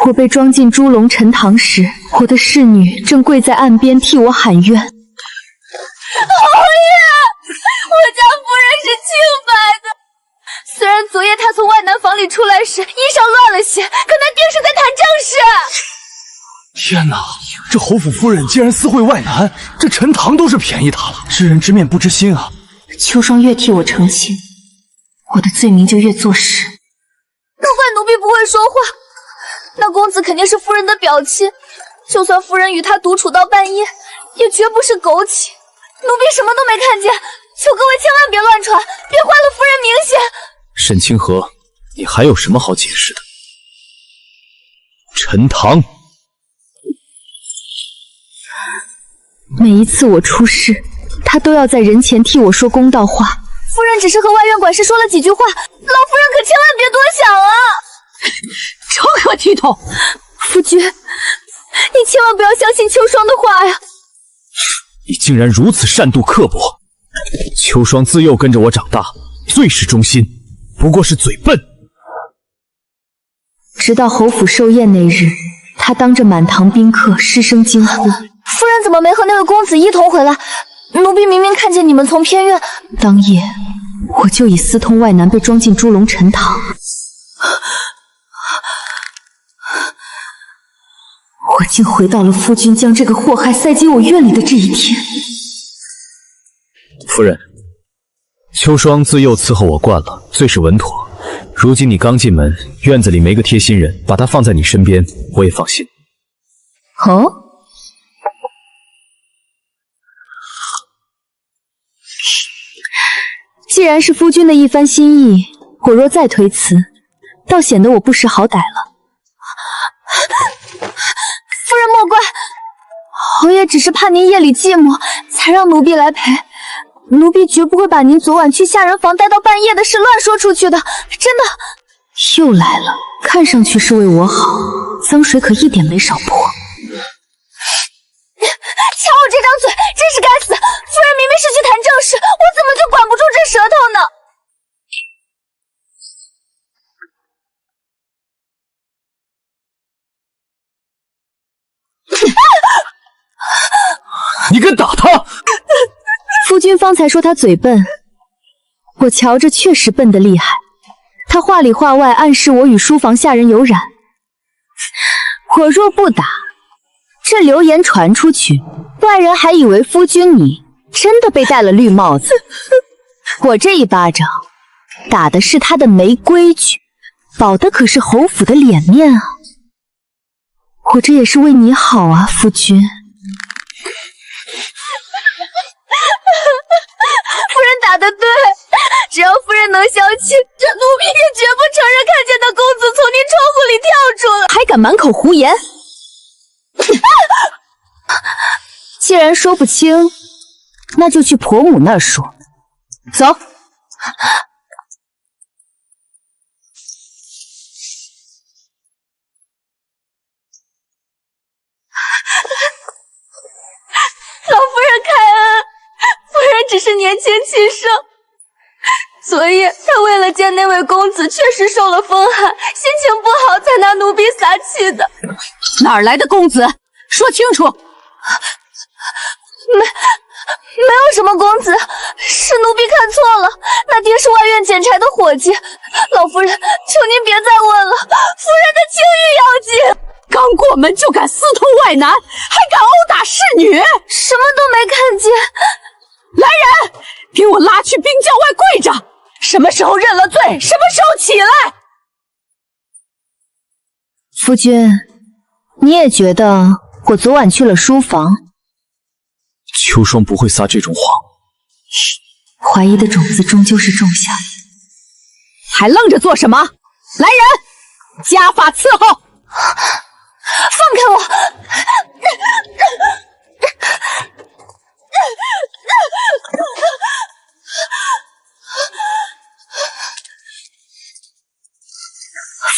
我被装进猪笼陈塘时，我的侍女正跪在岸边替我喊冤。侯爷，我家夫人是清白的。虽然昨夜她从外男房里出来时衣裳乱了些，可那定是在谈正事。天哪，这侯府夫人竟然私会外男，这陈塘都是便宜她了，知人知面不知心啊！秋霜越替我成亲，我的罪名就越坐实。难怪奴婢不会说话，那公子肯定是夫人的表亲，就算夫人与他独处到半夜，也绝不是苟且。奴婢什么都没看见，求各位千万别乱传，别坏了夫人名声。沈清河，你还有什么好解释的？陈塘，每一次我出事，他都要在人前替我说公道话。夫人只是和外院管事说了几句话，老夫人可千万别多想啊！成何体统！夫君，你千万不要相信秋霜的话呀！你竟然如此善妒刻薄！秋霜自幼跟着我长大，最是忠心，不过是嘴笨。直到侯府寿宴那日，他当着满堂宾客失声惊呼：“夫人怎么没和那位公子一同回来？奴婢明明看见你们从偏院……”当夜，我就以私通外男被装进猪笼陈塘。我竟回到了夫君将这个祸害塞进我院里的这一天。夫人，秋霜自幼伺候我惯了，最是稳妥。如今你刚进门，院子里没个贴心人，把她放在你身边，我也放心。哦，既然是夫君的一番心意，我若再推辞，倒显得我不识好歹了。夫人莫怪，侯爷只是怕您夜里寂寞，才让奴婢来陪。奴婢绝不会把您昨晚去下人房待到半夜的事乱说出去的，真的。又来了，看上去是为我好，脏水可一点没少泼。瞧我这张嘴，真是该死！夫人明明是去谈正事，我怎么就管不住这舌头呢？你敢打他！夫君方才说他嘴笨，我瞧着确实笨得厉害。他话里话外暗示我与书房下人有染，我若不打，这流言传出去，外人还以为夫君你真的被戴了绿帽子。我这一巴掌打的是他的没规矩，保的可是侯府的脸面啊！我这也是为你好啊，夫君。夫人打得对，只要夫人能相信，这奴婢也绝不承认看见那公子从您窗户里跳出来。还敢满口胡言！既然说不清，那就去婆母那儿说。走。老夫人开恩，夫人只是年轻气盛，昨夜她为了见那位公子，确实受了风寒，心情不好才拿奴婢撒气的。哪儿来的公子？说清楚！没有什么公子，是奴婢看错了，那定是外院捡柴的伙计。老夫人，求您别再问了，夫人的清誉要紧。刚过门就敢私通外男，还敢殴打侍女，什么都没看见。来人，给我拉去冰窖外跪着！什么时候认了罪，什么时候起来？夫君，你也觉得我昨晚去了书房？秋霜不会撒这种谎。怀疑的种子终究是种下，还愣着做什么？来人，家法伺候！放开我！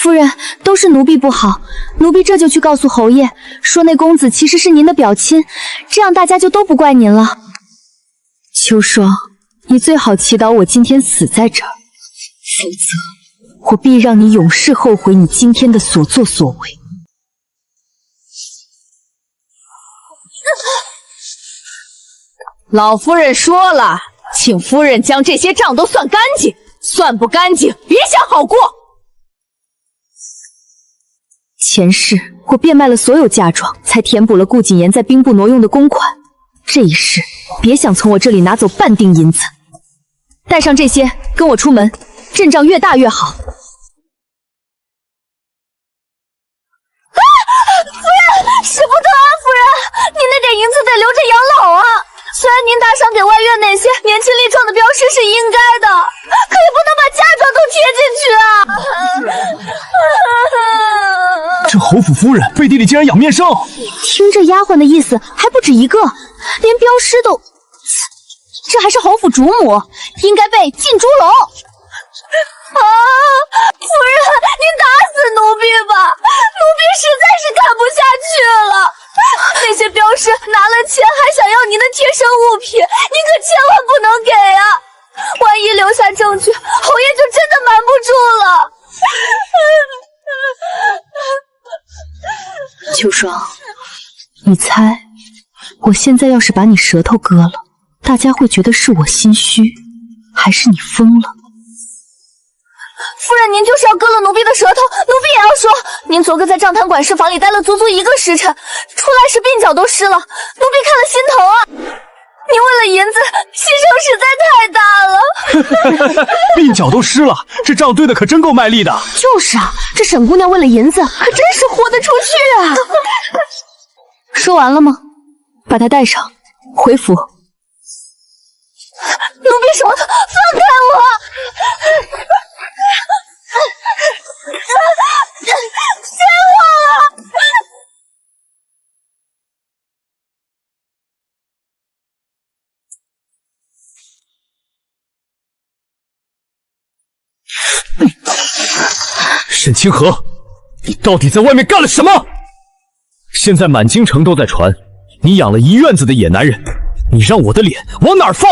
夫人，都是奴婢不好，奴婢这就去告诉侯爷，说那公子其实是您的表亲，这样大家就都不怪您了。秋霜，你最好祈祷我今天死在这儿，否则我必让你永世后悔你今天的所作所为。老夫人说了，请夫人将这些账都算干净，算不干净别想好过。前世我变卖了所有嫁妆，才填补了顾谨言在兵部挪用的公款。这一世别想从我这里拿走半锭银子。带上这些，跟我出门，阵仗越大越好。夫人，使不得啊！夫人，您那点银子得留着养老啊。虽然您打赏给外院那些年轻力壮的镖师是应该的，可也不能把嫁妆都贴进去啊！这侯府夫人背地里竟然养面圣，听这丫鬟的意思，还不止一个，连镖师都……这还是侯府主母，应该被进猪笼。啊！夫人，您打死奴婢吧，奴婢实在是看不下去了。那些镖师拿了钱还想要您的贴身物品，您可千万不能给啊！万一留下证据，侯爷就真的瞒不住了。秋霜，你猜，我现在要是把你舌头割了，大家会觉得是我心虚，还是你疯了？夫人，您就是要割了奴婢的舌头，奴婢也要说，您昨个在账摊管事房里待了足足1个时辰，出来时鬓角都湿了，奴婢看了心疼啊！您为了银子牺牲实在太大了。鬓角都湿了，这账对的可真够卖力的。就是啊，这沈姑娘为了银子可真是豁得出去啊！说完了吗？把她带上，回府。奴婢什么都放开我！冤枉啊！沈清河，你到底在外面干了什么？现在满京城都在传，你养了一院子的野男人，你让我的脸往哪儿放？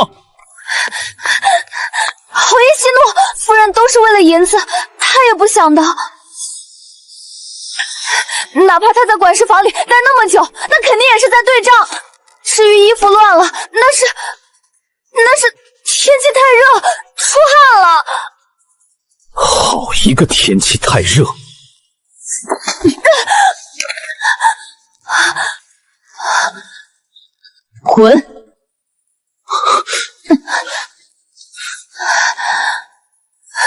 侯爷息怒，夫人都是为了银子，他也不想的。哪怕他在管事房里待那么久，那肯定也是在对账。至于衣服乱了，那是天气太热，出汗了。好一个天气太热！滚！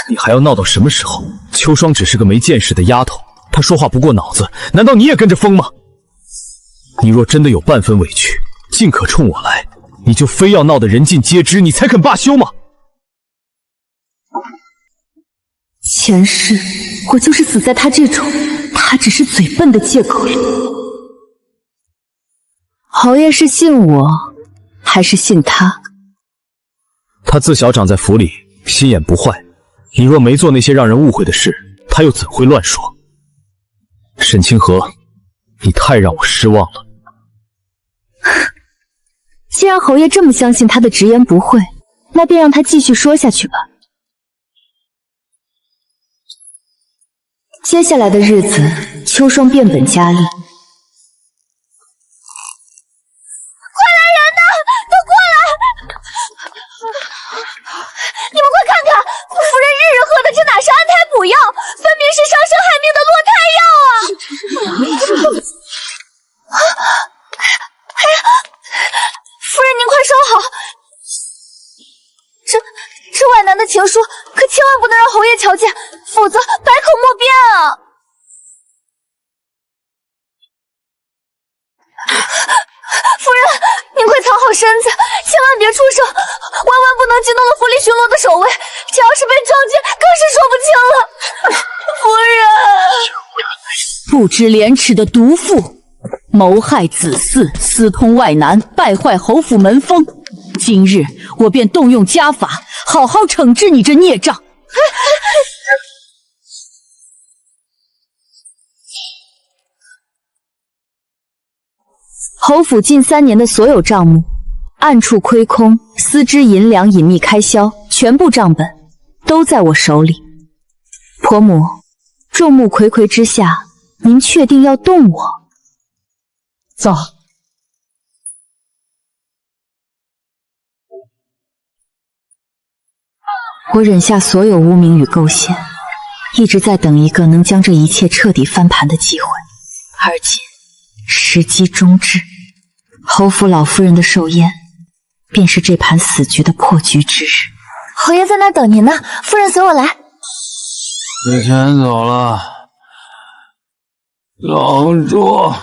你还要闹到什么时候？秋霜只是个没见识的丫头，她说话不过脑子，难道你也跟着疯吗？你若真的有半分委屈，尽可冲我来，你就非要闹得人尽皆知，你才肯罢休吗？前世我就是死在他这种他只是嘴笨的借口里。侯爷是信我，还是信他？他自小长在府里，心眼不坏。你若没做那些让人误会的事，他又怎会乱说？沈清河，你太让我失望了。既然侯爷这么相信他的直言不讳，那便让他继续说下去吧。接下来的日子，秋霜变本加厉。快来人呐！都过来！你们快看看，夫人日日喝的这哪是安胎补药，分明是伤身害命的落胎药啊！哎呀，夫人您快收好！这外男的情书，可千万不能让侯爷瞧见，否则百口莫辩啊！夫人，您快藏好身子，千万别出声，万万不能惊动了府里巡逻的守卫，这要是被撞见，更是说不清了。夫人，不知廉耻的毒妇，谋害子嗣，私通外男，败坏侯府门风。今日我便动用家法，好好惩治你这孽障。侯府近3年的所有账目，暗处亏空，私支银两，隐秘开销，全部账本都在我手里。婆母，众目睽睽之下，您确定要动我？走。我忍下所有污名与构陷，一直在等一个能将这一切彻底翻盘的机会。而今时机终至，侯府老夫人的寿宴，便是这盘死局的破局之日。侯爷在那儿等您呢，夫人随我来。之前走了，公主。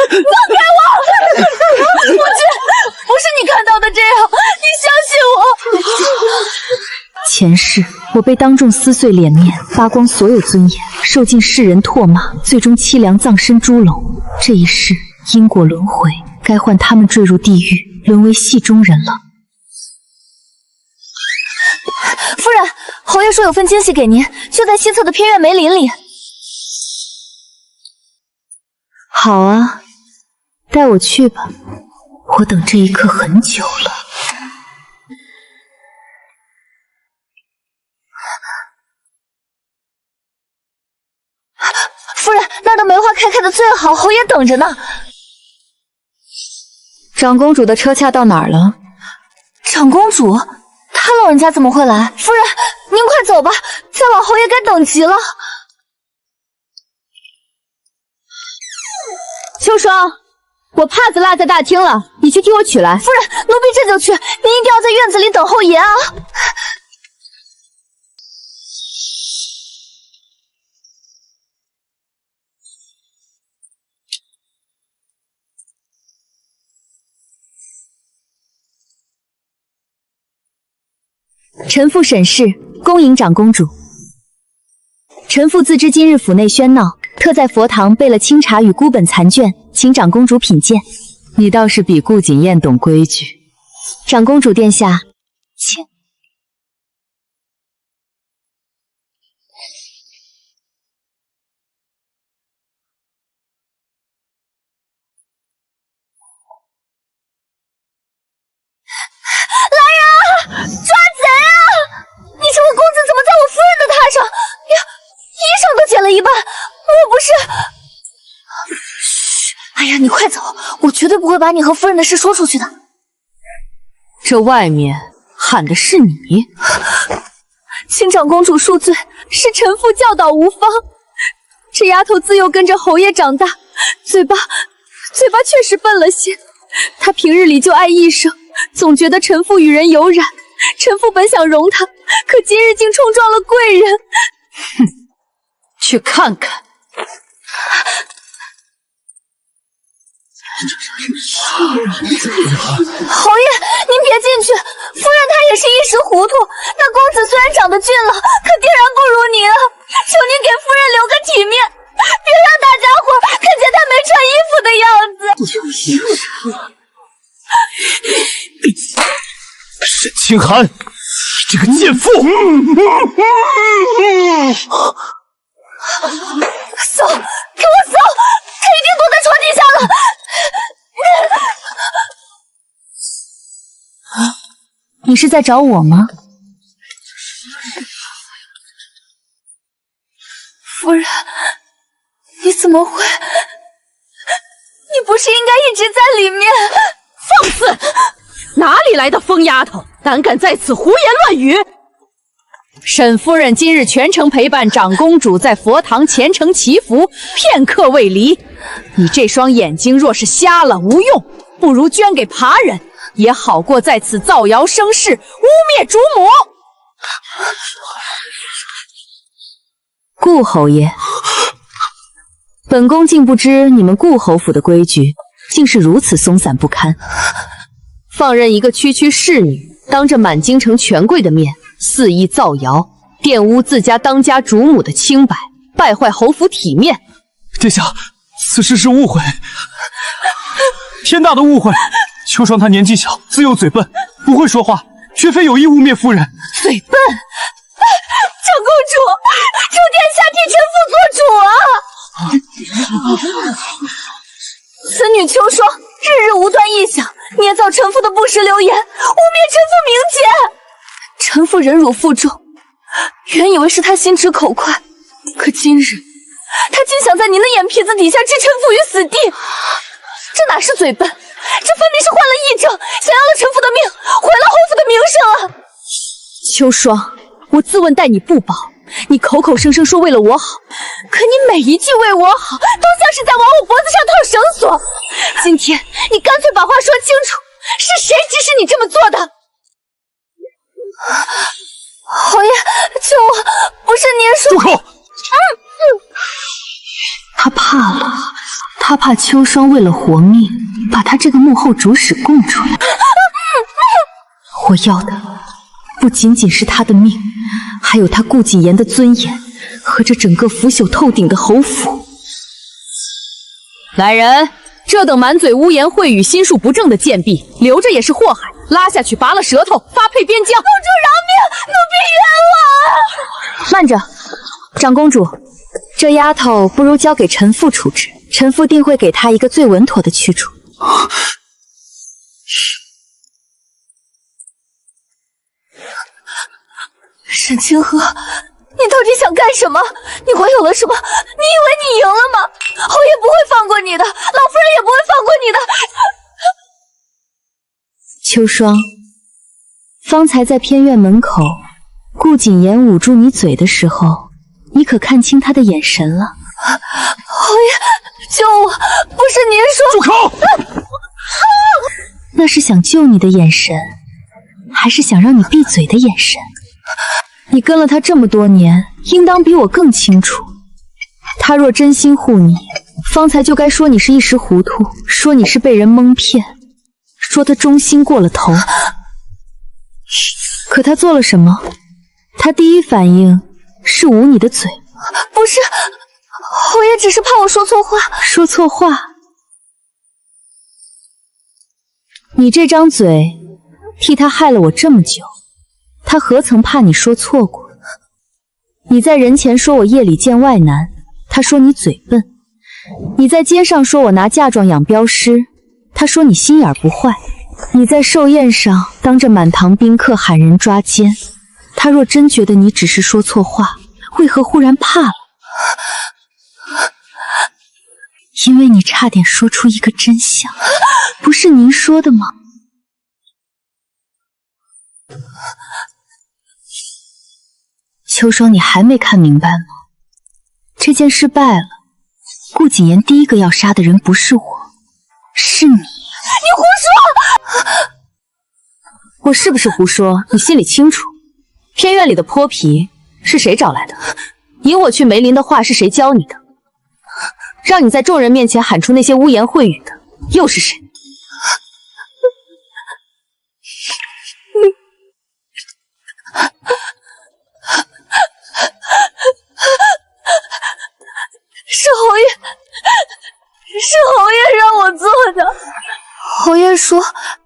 放开我！不是你看到的这样，你相信我。前世我被当众撕碎脸面，扒光所有尊严，受尽世人唾骂，最终凄凉葬身猪笼。这一世因果轮回，该换他们坠入地狱，沦为戏中人了。夫人，侯爷说有份惊喜给您，就在西侧的偏院梅林里。好啊，带我去吧，我等这一刻很久了。夫人，那儿的梅花开的最好，侯爷等着呢。长公主的车驾到哪儿了？长公主，她老人家怎么会来？夫人，您快走吧，再往侯爷该等急了。秋霜，我帕子落在大厅了，你去替我取来。夫人，奴婢这就去，您一定要在院子里等候爷啊。臣妇沈氏，恭迎长公主。臣妇自知今日府内喧闹，特在佛堂备了清茶与孤本残卷，请长公主品鉴。你倒是比顾锦燕懂规矩。长公主殿下，请。来人啊！抓贼啊！你这位公子怎么在我夫人的榻上？衣裳都剪了一半，我不是……嘘！哎呀，你快走，我绝对不会把你和夫人的事说出去的。这外面喊的是你，请长公主恕罪，是臣妇教导无方。这丫头自幼跟着侯爷长大，嘴巴确实笨了些。她平日里就爱艺声，总觉得臣妇与人有染。臣妇本想容她，可今日竟冲撞了贵人。哼！去看看。侯爷，您别进去，夫人她也是一时糊涂。那公子虽然长得俊朗，可定然不如您啊！求您给夫人留个体面，别让大家伙看见她没穿衣服的样子。沈清寒，你这个贱妇！搜！给我搜！他一定躲在床底下了。你是在找我吗？夫人，你怎么会？你不是应该一直在里面？放肆！哪里来的疯丫头，胆敢在此胡言乱语！沈夫人今日全程陪伴长公主在佛堂虔诚祈福，片刻未离。你这双眼睛若是瞎了无用，不如捐给扒人，也好过在此造谣生事，污蔑主母。顾侯爷，本宫竟不知你们顾侯府的规矩竟是如此松散不堪，放任一个区区侍女当着满京城权贵的面肆意造谣，玷污自家当家主母的清白，败坏侯府体面。殿下，此事是误会，天大的误会！秋霜她年纪小，自幼嘴笨，不会说话，绝非有意污蔑夫人。嘴笨！长公主，求殿下替臣妇做主啊！此女秋霜日日无端臆想，捏造臣妇的不实流言，污蔑臣妇名节。臣妇忍辱负重，原以为是她心直口快，可今日他竟想在您的眼皮子底下置臣妇于死地，这哪是嘴笨，这分明是患了癔症，想要了臣妇的命，毁了侯府的名声啊！秋霜，我自问待你不薄，你口口声声说为了我好，可你每一句为我好，都像是在往我脖子上套绳索。今天你干脆把话说清楚，是谁指使你这么做的？侯爷，救我！不是您说……住口！他怕了，他怕秋霜为了活命，把他这个幕后主使供出来。我要的不仅仅是他的命，还有他顾谨言的尊严和这整个腐朽透顶的侯府。来人，这等满嘴污言秽语、心术不正的贱婢，留着也是祸害，拉下去拔了舌头，发配边疆。公主饶命，奴婢冤枉！慢着，长公主，这丫头不如交给臣妇处置，臣妇定会给她一个最稳妥的去处。沈清河，你到底想干什么？你怀有了什么？你以为你赢了吗？侯爷不会放过你的，老夫人也不会放过你的。秋霜，方才在偏院门口，顾谨言捂住你嘴的时候，你可看清他的眼神了？侯爷，救我！不是您说……住口！那是想救你的眼神，还是想让你闭嘴的眼神？你跟了他这么多年，应当比我更清楚。他若真心护你，方才就该说你是一时糊涂，说你是被人蒙骗，说他忠心过了头。可他做了什么？他第一反应是捂你的嘴。不是，侯爷只是怕我说错话。说错话？你这张嘴替他害了我这么久，他何曾怕你说错过？你在人前说我夜里见外男，他说你嘴笨；你在街上说我拿嫁妆养镖师，他说你心眼不坏；你在寿宴上当着满堂宾客喊人抓奸，他若真觉得你只是说错话，为何忽然怕了？因为你差点说出一个真相，不是您说的吗？秋霜，你还没看明白吗？这件事败了，顾谨言第一个要杀的人不是我，是你。你胡说！我是不是胡说？你心里清楚。偏院里的泼皮是谁找来的？引我去梅林的话是谁教你的？让你在众人面前喊出那些污言秽语的又是谁？是侯爷，是侯爷让我做的。侯爷说，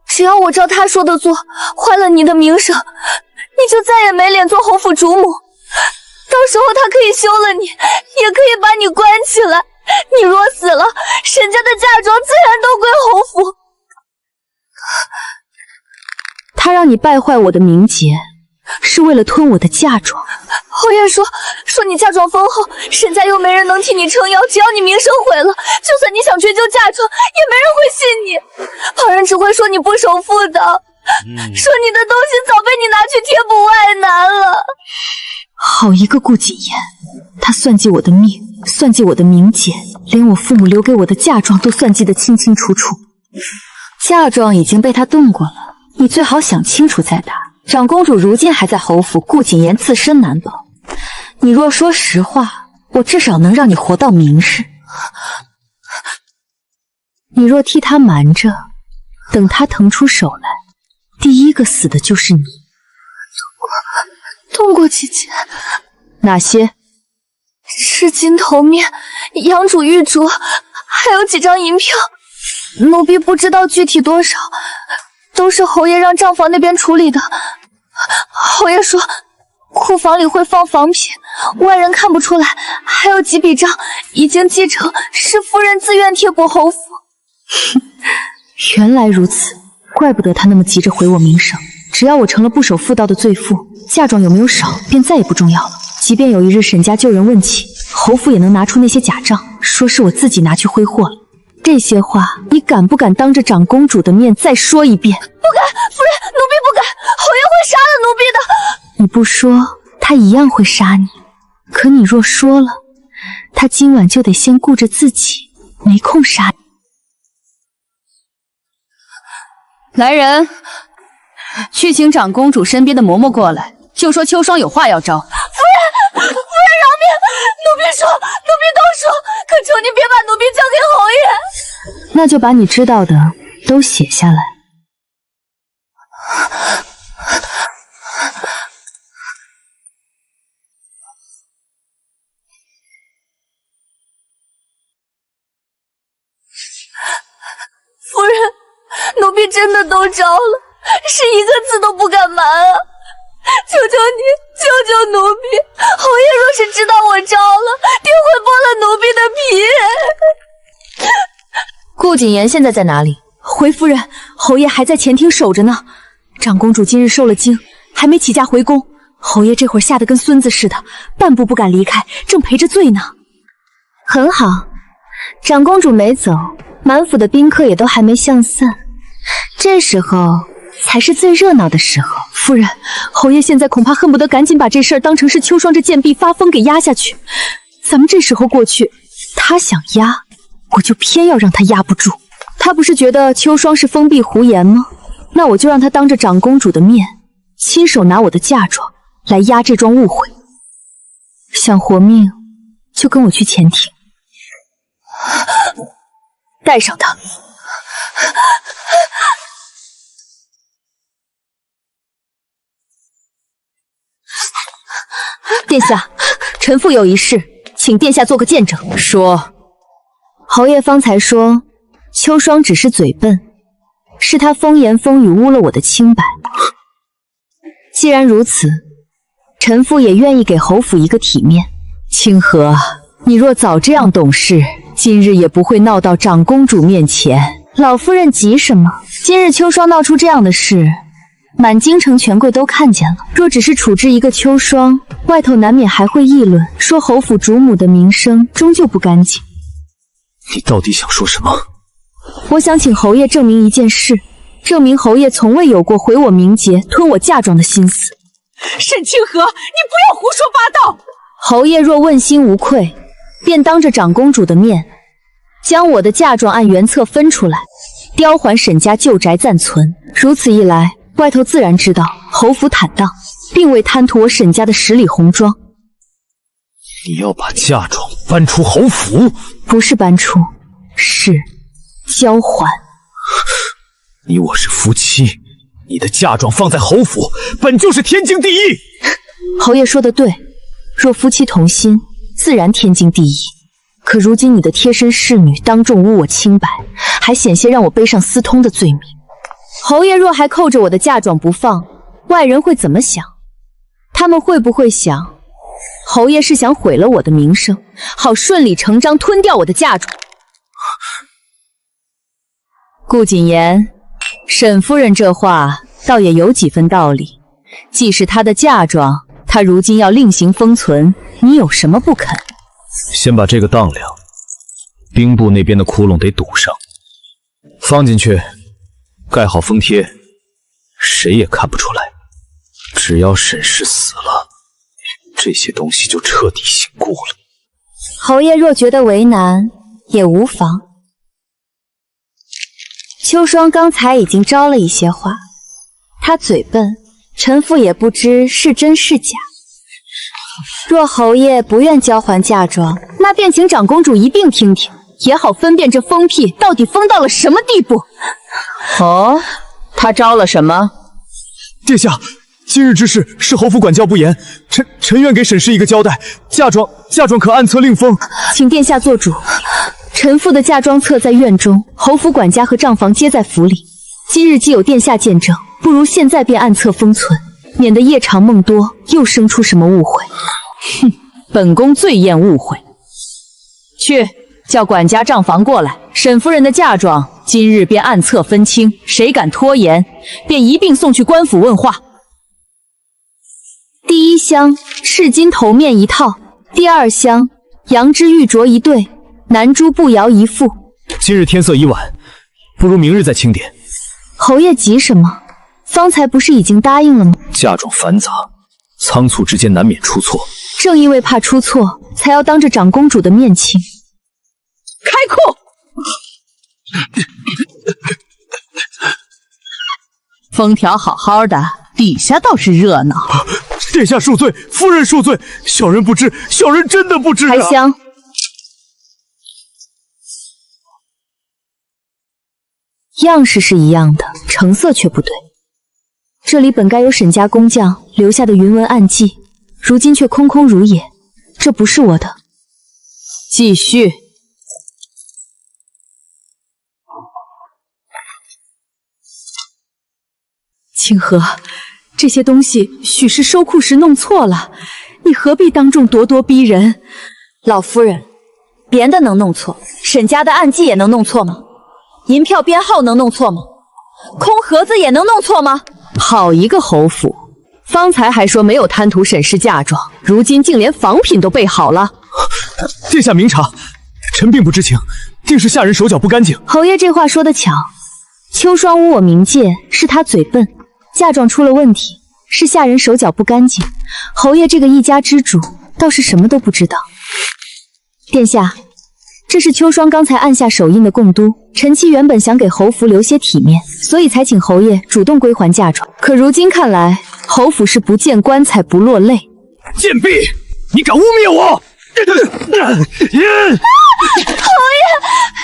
只要我照他说的做，坏了你的名声，你就再也没脸做侯府主母。到时候他可以休了你，也可以把你关起来。你若死了，沈家的嫁妆自然都归侯府。他让你败坏我的名节，是为了吞我的嫁妆。侯爷说你嫁妆丰厚，沈家又没人能替你撑腰，只要你名声毁了，就算你想追究嫁妆，也没人会信你。旁人只会说你不守妇道，说你的东西早被你拿去贴补外男了。好一个顾谨言，他算计我的命，算计我的名节，连我父母留给我的嫁妆都算计得清清楚楚。嫁妆已经被他动过了，你最好想清楚再打。长公主如今还在侯府，顾谨言自身难保。你若说实话，我至少能让你活到明日。你若替他瞒着，等他腾出手来，第一个死的就是你。动过几件？哪些？赤金头面、阳主玉镯，还有几张银票。奴婢不知道具体多少，都是侯爷让账房那边处理的。侯爷说库房里会放仿品，外人看不出来。还有几笔账已经继承，是夫人自愿贴补侯府。原来如此，怪不得他那么急着毁我名声。只要我成了不守妇道的罪妇，嫁妆有没有少便再也不重要了。即便有一日沈家旧人问起，侯府也能拿出那些假账，说是我自己拿去挥霍了。这些话你敢不敢当着长公主的面再说一遍？不敢，夫人，奴婢不敢，侯爷会杀了奴婢的。你不说，他一样会杀你。可你若说了，他今晚就得先顾着自己，没空杀你。来人，去请长公主身边的嬷嬷过来，就说秋霜有话要招。夫人饶命！奴婢说，奴婢都说，可求您别把奴婢交给侯爷。那就把你知道的都写下来。夫人，奴婢真的都招了，是一个字都不敢瞒啊！求求你，救救奴婢！侯爷若是知道我招了，定会剥了奴婢的皮。顾谨言现在在哪里？回夫人，侯爷还在前厅守着呢。长公主今日受了惊，还没起驾回宫。侯爷这会儿吓得跟孙子似的，半步不敢离开，正赔着罪呢。很好，长公主没走，满府的宾客也都还没相散，这时候才是最热闹的时候。夫人，侯爷现在恐怕恨不得赶紧把这事儿当成是秋霜这贱婢发疯给压下去。咱们这时候过去，他想压，我就偏要让他压不住。他不是觉得秋霜是封闭胡言吗？那我就让他当着长公主的面，亲手拿我的嫁妆来压这桩误会。想活命，就跟我去前厅，带上他。殿下，臣妇有一事，请殿下做个见证。说。侯爷方才说秋霜只是嘴笨，是他风言风语污了我的清白。既然如此，臣妇也愿意给侯府一个体面。清河，你若早这样懂事，今日也不会闹到长公主面前。老夫人急什么？今日秋霜闹出这样的事，满京城权贵都看见了。若只是处置一个秋霜，外头难免还会议论，说侯府主母的名声终究不干净。你到底想说什么？我想请侯爷证明一件事，证明侯爷从未有过毁我名节、吞我嫁妆的心思。沈清河，你不要胡说八道！侯爷若问心无愧，便当着长公主的面，将我的嫁妆按原册分出来，雕还沈家旧宅暂存。如此一来，外头自然知道侯府坦荡，并未贪图我沈家的10里红妆。你要把嫁妆搬出侯府？不是搬出，是交还。你我是夫妻，你的嫁妆放在侯府，本就是天经地义。侯爷说的对，若夫妻同心，自然天经地义。可如今你的贴身侍女当众污我清白，还险些让我背上私通的罪名。侯爷若还扣着我的嫁妆不放，外人会怎么想？他们会不会想，侯爷是想毁了我的名声，好顺理成章吞掉我的嫁妆？顾谨言，沈夫人这话倒也有几分道理。既是她的嫁妆，她如今要另行封存，你有什么不肯？先把这个当量，兵部那边的窟窿得堵上，放进去，盖好封贴，谁也看不出来。只要沈氏死了，这些东西就彻底醒故了。侯爷若觉得为难，也无妨。秋霜刚才已经招了一些话，她嘴笨，臣妇也不知是真是假。若侯爷不愿交还嫁妆，那便请长公主一并听听，也好分辨这疯癖到底疯到了什么地步。哦，他招了什么？殿下，今日之事是侯府管教不严，臣愿给沈氏一个交代。嫁妆可按册另封。请殿下做主。臣妇的嫁妆册在院中，侯府管家和账房皆在府里。今日既有殿下见证，不如现在便按册封存，免得夜长梦多，又生出什么误会。哼，本宫最厌误会。去，叫管家账房过来，沈夫人的嫁妆今日便按册分清，谁敢拖延，便一并送去官府问话。第1箱赤金头面1套，第2箱杨枝玉镯一对，南珠步摇一副。今日天色已晚，不如明日再清点。侯爷急什么？方才不是已经答应了吗？嫁妆繁杂，仓促之间难免出错。正因为怕出错，才要当着长公主的面亲。开库！封条好好的，底下倒是热闹。殿下恕罪，夫人恕罪，小人不知，小人真的不知啊。还香。样式是一样的，成色却不对。这里本该有沈家工匠留下的云纹暗记，如今却空空如也，这不是我的。继续。清河，这些东西许是收库时弄错了，你何必当众咄咄逼人？老夫人，别的能弄错，沈家的暗记也能弄错吗？银票编号能弄错吗？空盒子也能弄错吗？好一个侯府！方才还说没有贪图沈氏嫁妆，如今竟连仿品都备好了。殿下明察，臣并不知情，定是下人手脚不干净。侯爷这话说得巧，秋霜无我冥界，是他嘴笨，嫁妆出了问题，是下人手脚不干净。侯爷这个一家之主，倒是什么都不知道。殿下，这是秋霜刚才按下手印的贡都，臣妻原本想给侯府留些体面，所以才请侯爷主动归还嫁妆。可如今看来，侯府是不见棺材不落泪。贱婢，你敢污蔑我！侯爷，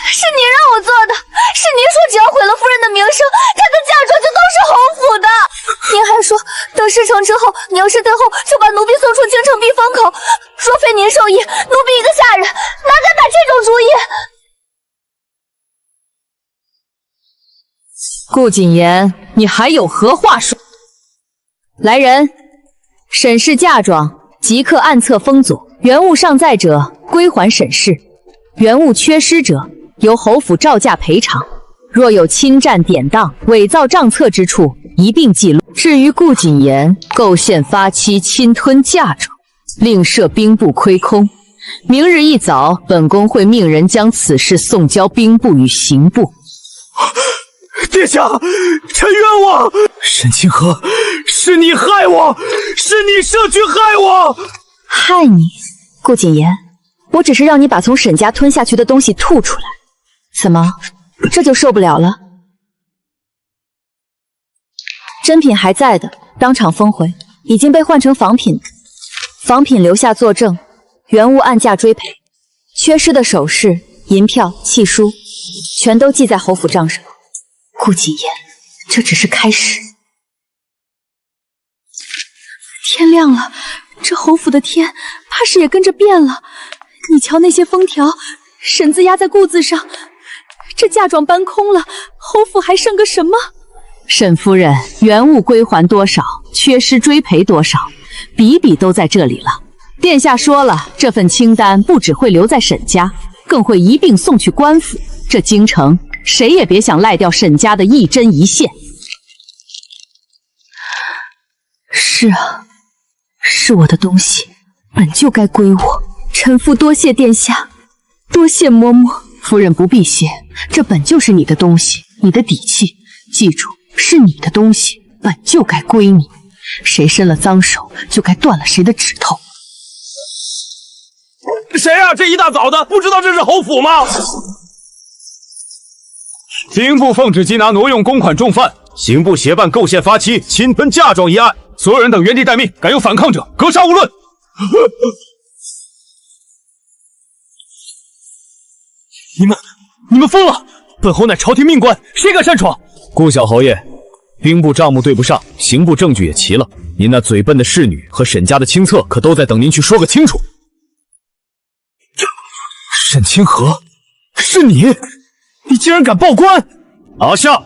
是你让我做的，是您说只要毁了夫人的名声，她的嫁妆就都是侯府的。您还说等事成之后，您要是太后就把奴婢送出京城避风口。若非您授意，奴婢一个下人哪敢打这种主意？顾谨言，你还有何话说？来人，沈氏嫁妆即刻暗册封佐，原物尚在者归还沈氏，原物缺失者由侯府照价赔偿。若有侵占、典当、伪造账册之处，一并记录。至于顾谨言构陷发妻侵吞嫁妆，另设兵部亏空。明日一早，本宫会命人将此事送交兵部与刑部。殿下，臣冤枉！沈清河，是你害我，是你设局害我！害你？顾谨言，我只是让你把从沈家吞下去的东西吐出来，怎么，这就受不了了？真品还在的，当场封回；已经被换成仿品，仿品留下作证，原物按价追赔。缺失的首饰、银票、契书，全都记在侯府账上。顾谨言，这只是开始。天亮了，这侯府的天怕是也跟着变了。你瞧那些封条，沈字压在顾字上，这嫁妆搬空了，侯府还剩个什么？沈夫人，原物归还多少，缺失追赔多少，笔笔都在这里了。殿下说了，这份清单不只会留在沈家，更会一并送去官府。这京城谁也别想赖掉沈家的一针一线。是啊，是我的东西，本就该归我。臣妇多谢殿下，多谢嬷嬷。夫人不必谢，这本就是你的东西，你的底气。记住，是你的东西，本就该归你。谁伸了脏手，就该断了谁的指头。谁啊？这一大早的，不知道这是侯府吗？兵部奉旨缉拿挪用公款重犯，刑部协办构陷发妻侵吞嫁妆一案，所有人等原地待命，敢有反抗者，格杀勿论。你们疯了！本侯乃朝廷命官，谁敢擅闯？顾小侯爷，兵部账目对不上，刑部证据也齐了，您那嘴笨的侍女和沈家的清册可都在等您去说个清楚。沈清河，是你！你竟然敢报官！拿下！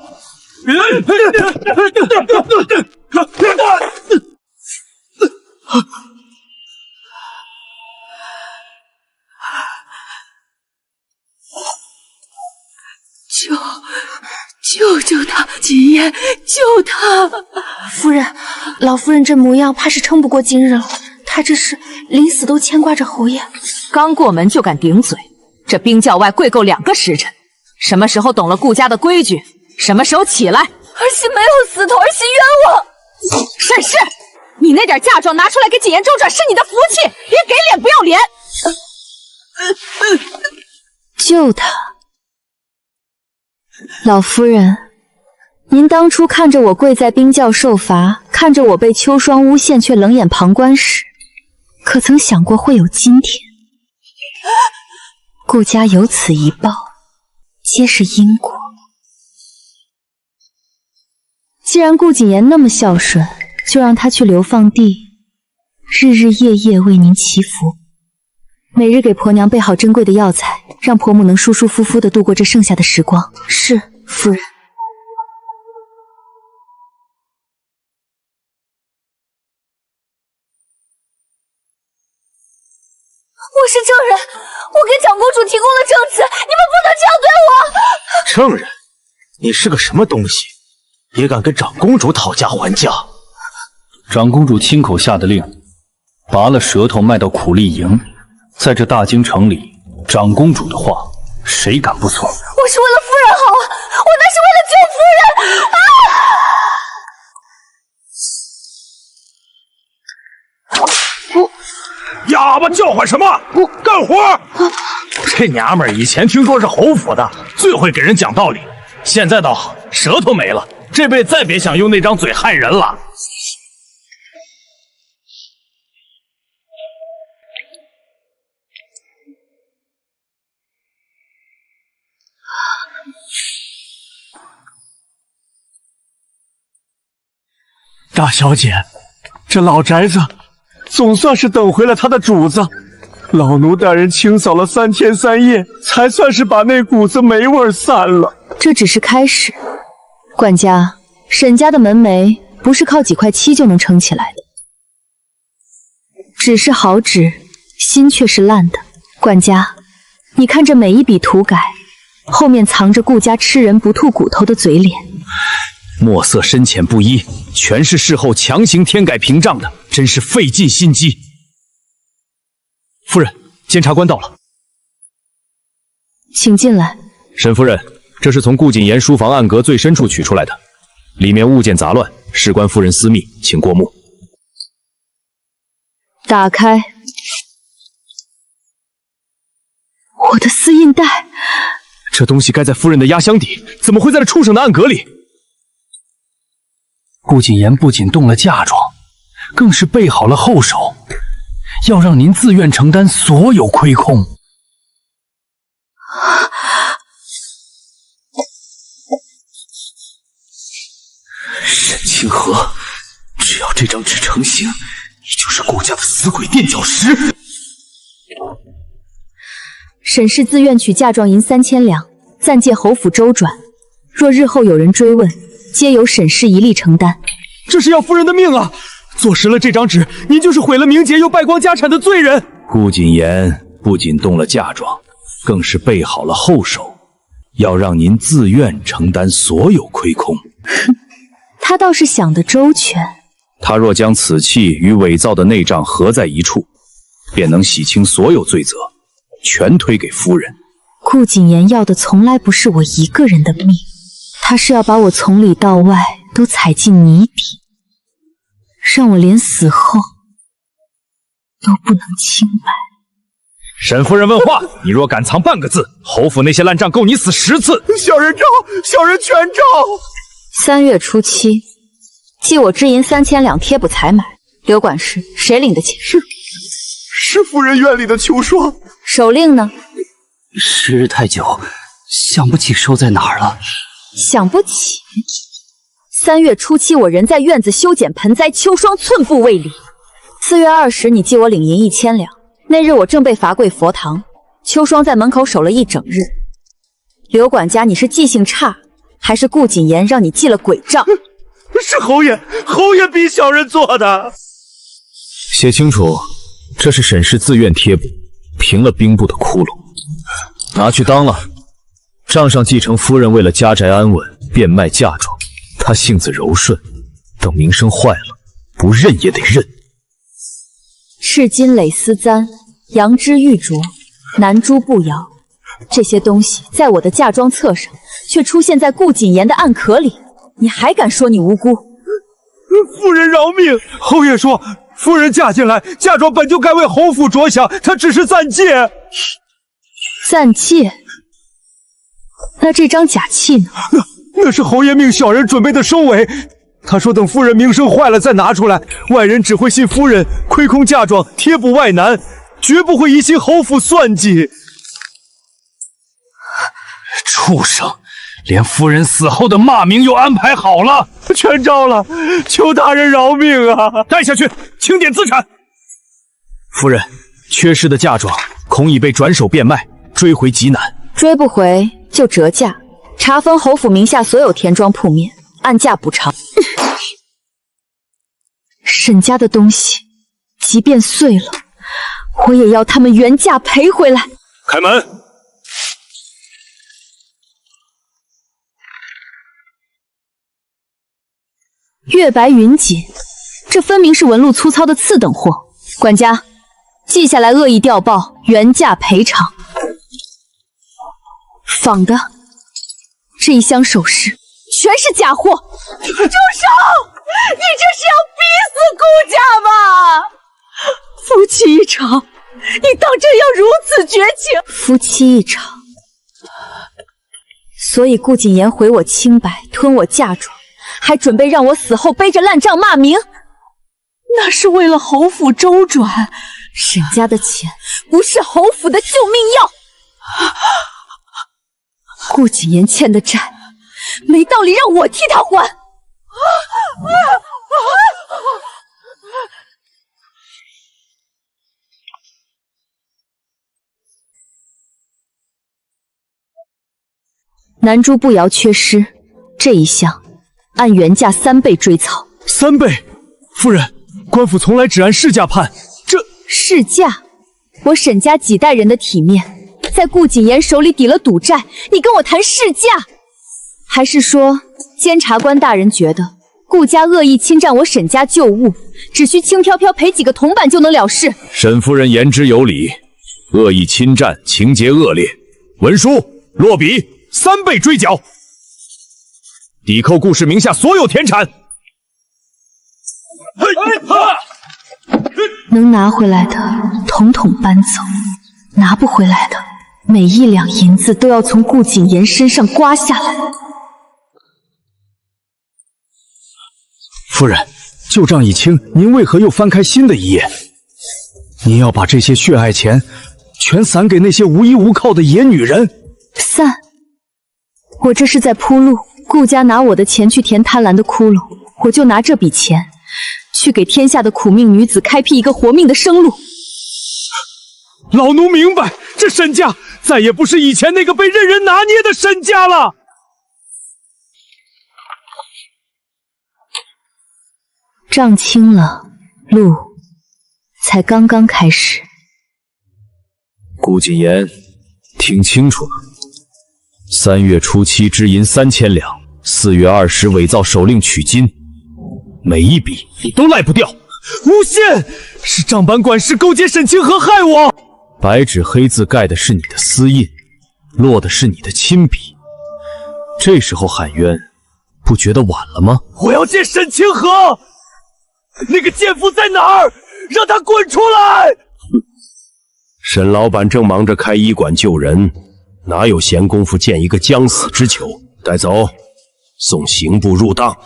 救他！谨言，救他！夫人，老夫人这模样，怕是撑不过今日了。他这是临死都牵挂着侯爷。刚过门就敢顶嘴，这冰窖外跪够2个时辰。什么时候懂了顾家的规矩？什么时候起来？儿媳没有死头，儿媳冤枉。沈氏，你那点嫁妆拿出来给谨言周转是你的福气，别给脸不要脸。救他！老夫人，您当初看着我跪在冰窖受罚，看着我被秋霜诬陷却冷眼旁观时，可曾想过会有今天？顾家有此一报，皆是因果。既然顾谨言那么孝顺，就让他去流放地，日日夜夜为您祈福，每日给婆娘备好珍贵的药材，让婆母能舒舒服服地度过这剩下的时光。是，夫人。我是证人，我给长公主提供了证词，你们不能这样对我。证人？你是个什么东西？也敢跟长公主讨价还价？长公主亲口下的令，拔了舌头卖到苦力营，在这大京城里，长公主的话谁敢不从？我是为了夫人好啊，我那是为了救夫人啊！哑巴叫唤什么？干活！这娘们儿以前听说是侯府的，最会给人讲道理，现在倒舌头没了，这辈子再别想用那张嘴害人了。大小姐，这老宅子总算是等回了他的主子。老奴带人清扫了3天3夜，才算是把那股子霉味散了。这只是开始，管家，沈家的门楣不是靠几块漆就能撑起来的。纸是好纸，心却是烂的。管家，你看这每一笔涂改，后面藏着顾家吃人不吐骨头的嘴脸。墨色深浅不一，全是事后强行添改屏障的，真是费尽心机。夫人，监察官到了，请进来。沈夫人，这是从顾谨言书房暗阁最深处取出来的，里面物件杂乱，事关夫人私密，请过目。打开。我的私印袋，这东西该在夫人的压箱底，怎么会在这畜生的暗阁里？顾谨言不仅动了嫁妆，更是备好了后手，要让您自愿承担所有亏空。沈清河，只要这张纸成型，你就是顾家的死鬼垫脚石。沈氏自愿取嫁妆银3000两，暂借侯府周转。若日后有人追问，皆由沈氏一力承担。这是要夫人的命啊！坐实了这张纸，您就是毁了名节又败光家产的罪人。顾谨言不仅动了嫁妆，更是备好了后手，要让您自愿承担所有亏空。他倒是想得周全。他若将此契与伪造的内账合在一处，便能洗清所有罪责，全推给夫人。顾谨言要的从来不是我一个人的命，他是要把我从里到外都踩进泥底，让我连死后都不能清白。沈夫人问话，你若敢藏半个字，侯府那些烂账够你死10次。小人招，小人全招。3月初7，记我支银3000两贴补采买。刘管事，谁领的钱？是夫人院里的秋霜。手令呢？时日太久，想不起收在哪儿了。想不起。3月初7，我人在院子修剪盆栽，秋霜寸步未离。4月20，你记我领银1000两。那日我正被罚跪佛堂，秋霜在门口守了一整日。刘管家，你是记性差，还是顾谨言让你记了鬼账？是侯爷逼小人做的。写清楚，这是沈氏自愿贴补，平了兵部的窟窿，拿去当了。账上继承夫人为了家宅安稳，变卖嫁妆，她性子柔顺，等名声坏了，不认也得认。赤金蕾丝簪、羊脂玉镯、南珠步摇，这些东西在我的嫁妆册上，却出现在顾谨言的暗壳里。你还敢说你无辜？夫人饶命！侯爷说，夫人嫁进来，嫁妆本就该为侯府着想，她只是暂借。暂借？那这张假契呢？那是侯爷命小人准备的收尾。他说等夫人名声坏了再拿出来，外人只会信夫人亏空嫁妆，贴补外难，绝不会疑心侯府算计。畜生！连夫人死后的骂名又安排好了，全招了，求大人饶命啊！带下去，清点资产。夫人，缺失的嫁妆恐已被转手变卖，追回极难。追不回就折价，查封侯府名下所有田庄铺面，按价补偿。沈家的东西，即便碎了，我也要他们原价赔回来。开门。月白云锦，这分明是纹路粗糙的次等货。管家，记下来恶意调报，原价赔偿。仿的，这一箱首饰全是假货。住手！你这是要逼死顾家吗？夫妻一场，你当真要如此绝情？夫妻一场，所以顾谨言毁我清白，吞我嫁妆，还准备让我死后背着烂账骂名。那是为了侯府周转，沈家的钱不是侯府的救命药。顾谨言欠的债，没道理让我替他还。南珠步摇缺失，这一项按原价3倍追讨。3倍？夫人，官府从来只按市价判。这市价？我沈家几代人的体面，在顾谨言手里抵了赌债，你跟我谈市价？还是说监察官大人觉得顾家恶意侵占我沈家旧物，只需轻飘飘赔几个铜板就能了事？沈夫人言之有理，恶意侵占，情节恶劣。文书落笔，3倍追缴，抵扣顾氏名下所有田产。能拿回来的统统搬走，拿不回来的每1两银子都要从顾谨言身上刮下来。夫人，旧账已清，您为何又翻开新的一页？您要把这些血爱钱全散给那些无依无靠的野女人？散？我这是在铺路，顾家拿我的钱去填贪婪的窟窿，我就拿这笔钱去给天下的苦命女子开辟一个活命的生路。老奴明白，这沈家再也不是以前那个被任人拿捏的沈家了。账清了，路才刚刚开始。顾谨言，听清楚了，3月初7支银3000两，4月20伪造手令取金，每一笔你都赖不掉。诬陷！是账板管事勾结沈清河害我。白纸黑字盖的是你的私印，落的是你的亲笔，这时候喊冤，不觉得晚了吗？我要见沈清河，那个奸夫在哪儿？让他滚出来！沈老板正忙着开医馆救人，哪有闲工夫见一个将死之囚？带走，送刑部入当。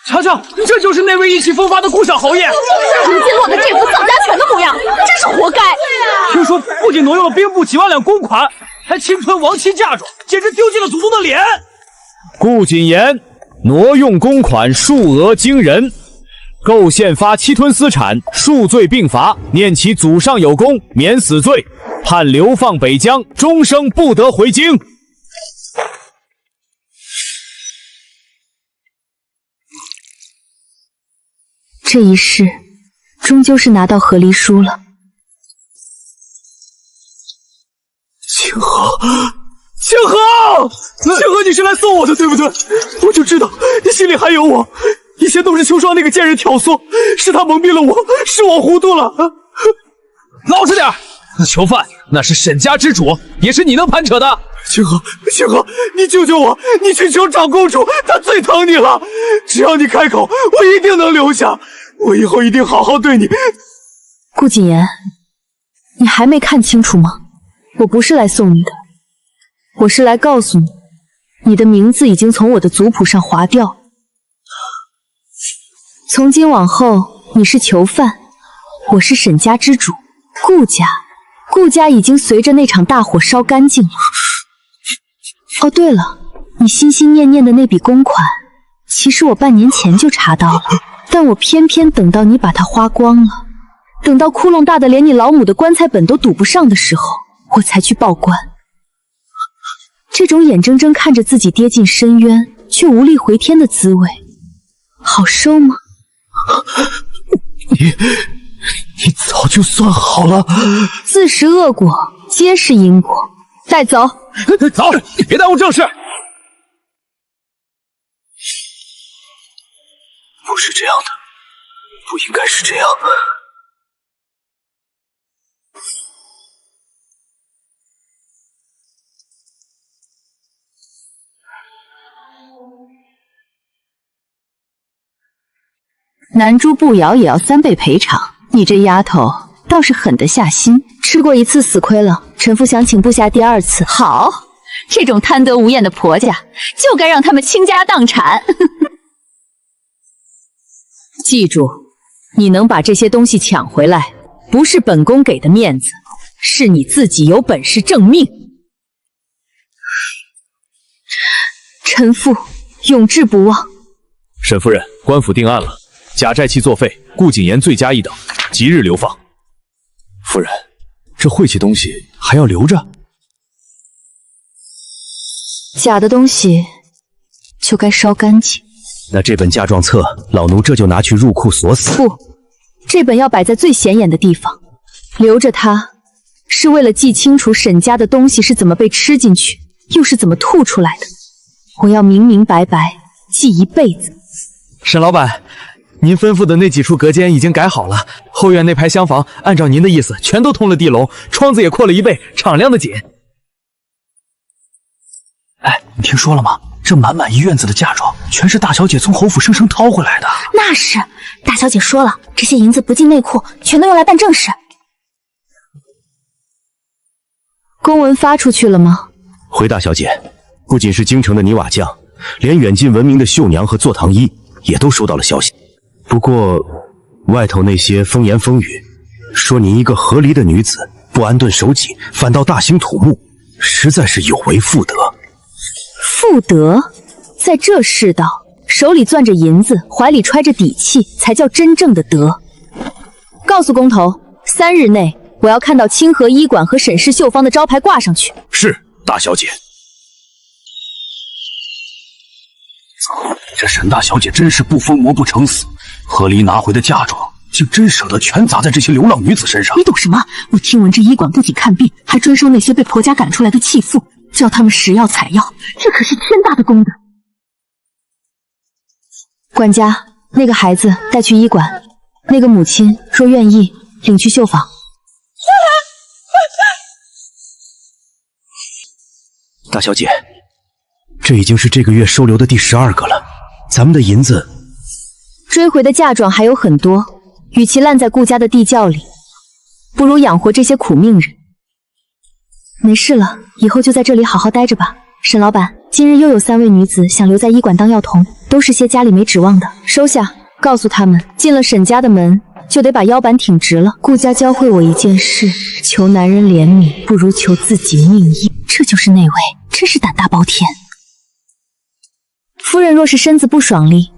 瞧瞧，这就是那位意气风发的顾小侯爷，如今落得这副丧家犬的模样，真是活该。听说不仅挪用了兵部几万两公款，还侵吞亡妻嫁妆，简直丢尽了祖宗的脸。顾谨言挪用公款数额惊人，构陷发欺吞私产，数罪并罚，念其祖上有功，免死罪，判流放北疆，终生不得回京。这一世，终究是拿到和离书了。清河，清河！清河，你是来送我的，对不对？我就知道你心里还有我。以前都是秋霜那个贱人挑唆，是他蒙蔽了我，是我糊涂了。老实点！囚犯那是沈家之主，也是你能攀扯的。清河，你救救我！你去求长公主，她最疼你了。只要你开口，我一定能留下。我以后一定好好对你。顾谨言，你还没看清楚吗？我不是来送你的，我是来告诉你，你的名字已经从我的族谱上划掉。从今往后，你是囚犯，我是沈家之主。顾家已经随着那场大火烧干净了。哦，对了，你心心念念的那笔公款，其实我半年前就查到了，但我偏偏等到你把它花光了，等到窟窿大的连你老母的棺材本都堵不上的时候，我才去报官。这种眼睁睁看着自己跌进深渊却无力回天的滋味，好受吗？你早就算好了，自食恶果，皆是因果。带走，走，别耽误正事。不是这样的，不应该是这样。南珠不摇也要3倍赔偿，你这丫头倒是狠得下心。吃过一次死亏了，臣妇想请部下第2次。好，这种贪得无厌的婆家，就该让他们倾家荡产。记住，你能把这些东西抢回来，不是本宫给的面子，是你自己有本事挣命。臣妇永志不忘。沈夫人，官府定案了，假债契作废，顾谨言罪加1等，即日流放。夫人，这晦气东西还要留着？假的东西就该烧干净。那这本嫁妆册，老奴这就拿去入库锁死。不，这本要摆在最显眼的地方，留着它是为了记清楚沈家的东西是怎么被吃进去，又是怎么吐出来的。我要明明白白记一辈子。沈老板，您吩咐的那几处隔间已经改好了，后院那排厢房按照您的意思全都通了地笼，窗子也扩了1倍，敞亮的紧。哎，你听说了吗？这满满1院子的嫁妆，全是大小姐从侯府生生掏回来的。那是，大小姐说了，这些银子不进内库，全都用来办正事。公文发出去了吗？回大小姐，不仅是京城的泥瓦匠，连远近闻名的绣娘和坐堂医也都收到了消息。不过，外头那些风言风语，说您一个和离的女子不安顿守己，反倒大兴土木，实在是有违妇德。妇德，在这世道，手里攥着银子，怀里揣着底气，才叫真正的德。告诉工头，3日内我要看到清河医馆和沈氏绣坊的招牌挂上去。是，大小姐。这沈大小姐真是不疯魔不成死，和离拿回的嫁妆，竟真舍得全砸在这些流浪女子身上。你懂什么？我听闻这医馆不仅看病，还专收那些被婆家赶出来的弃妇，教他们食药采药，这可是天大的功德。管家，那个孩子带去医馆，那个母亲若愿意，领去绣坊。大小姐，这已经是这个月收留的第12个了，咱们的银子追回的嫁妆还有很多，与其烂在顾家的地窖里，不如养活这些苦命人。没事了，以后就在这里好好待着吧。沈老板，今日又有3位女子想留在医馆当药童，都是些家里没指望的，收下。告诉他们，进了沈家的门，就得把腰板挺直了。顾家教会我一件事，求男人怜悯，不如求自己命硬。这就是那位，真是胆大包天。夫人若是身子不爽利，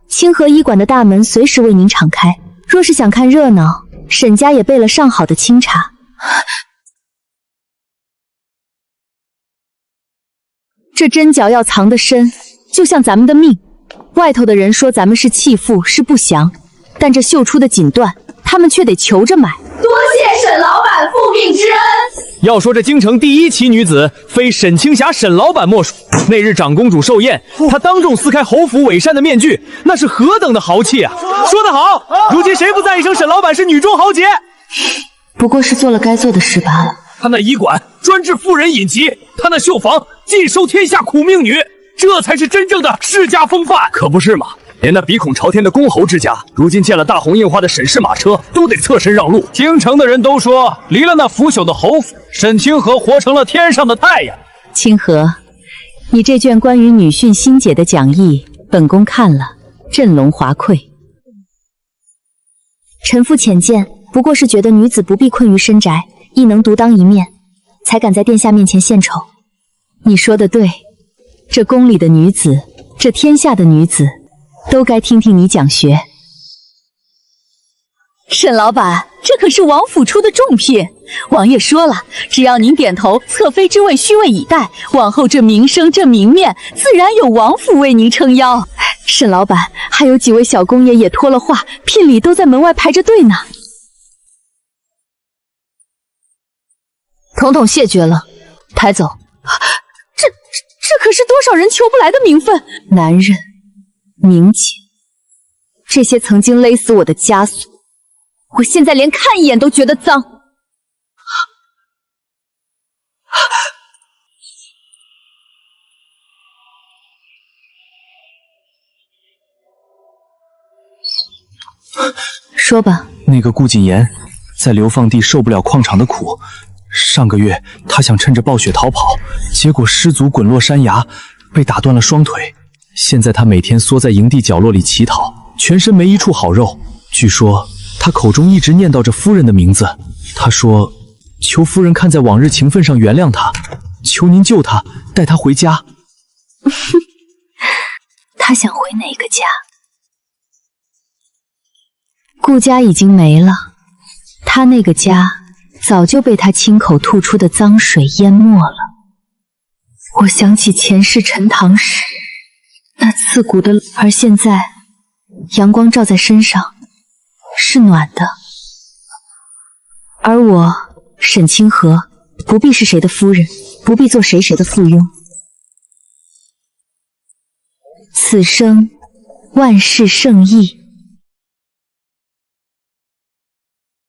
清河医馆的大门随时为您敞开。若是想看热闹，沈家也备了上好的清茶。这针脚要藏得深，就像咱们的命。外头的人说咱们是弃妇，是不祥，但这绣出的锦缎，他们却得求着买。多谢沈老板复命之恩。要说这京城第一奇女子，非沈青霞沈老板莫属。那日长公主寿宴，她当众撕开侯府伪善的面具，那是何等的豪气啊！说得好，如今谁不赞一声沈老板是女中豪杰？不过是做了该做的事罢了。他那医馆专治妇人隐疾，他那绣房尽收天下苦命女，这才是真正的世家风范，可不是吗？连那鼻孔朝天的公侯之家，如今见了大红印花的沈氏马车，都得侧身让路。京城的人都说，离了那腐朽的侯府，沈清河活成了天上的太阳。清河，你这卷关于女训新解的讲义，本宫看了，振聋华聩。臣妇浅见，不过是觉得女子不必困于深宅，亦能独当一面，才敢在殿下面前献丑。你说的对，这宫里的女子，这天下的女子，都该听听你讲学。沈老板，这可是王府出的重聘，王爷说了，只要您点头，侧妃之位虚位以待，往后这名声这名面，自然有王府为您撑腰。沈老板，还有几位小公爷也托了话，聘礼都在门外排着队呢。统统谢绝了，抬走。这可是多少人求不来的名分。男人、名节，这些曾经勒死我的枷锁，我现在连看一眼都觉得脏。说吧。那个顾谨言在流放地受不了矿场的苦，上个月他想趁着暴雪逃跑，结果失足滚落山崖，被打断了双腿。现在他每天缩在营地角落里乞讨，全身没一处好肉。据说他口中一直念叨着夫人的名字。他说求夫人看在往日情分上原谅他，求您救他，带他回家。他想回哪个家？顾家已经没了，他那个家早就被他亲口吐出的脏水淹没了。我想起前世陈塘时那刺骨的，而现在阳光照在身上是暖的，而我沈清河不必是谁的夫人，不必做谁的附庸。此生万事胜意。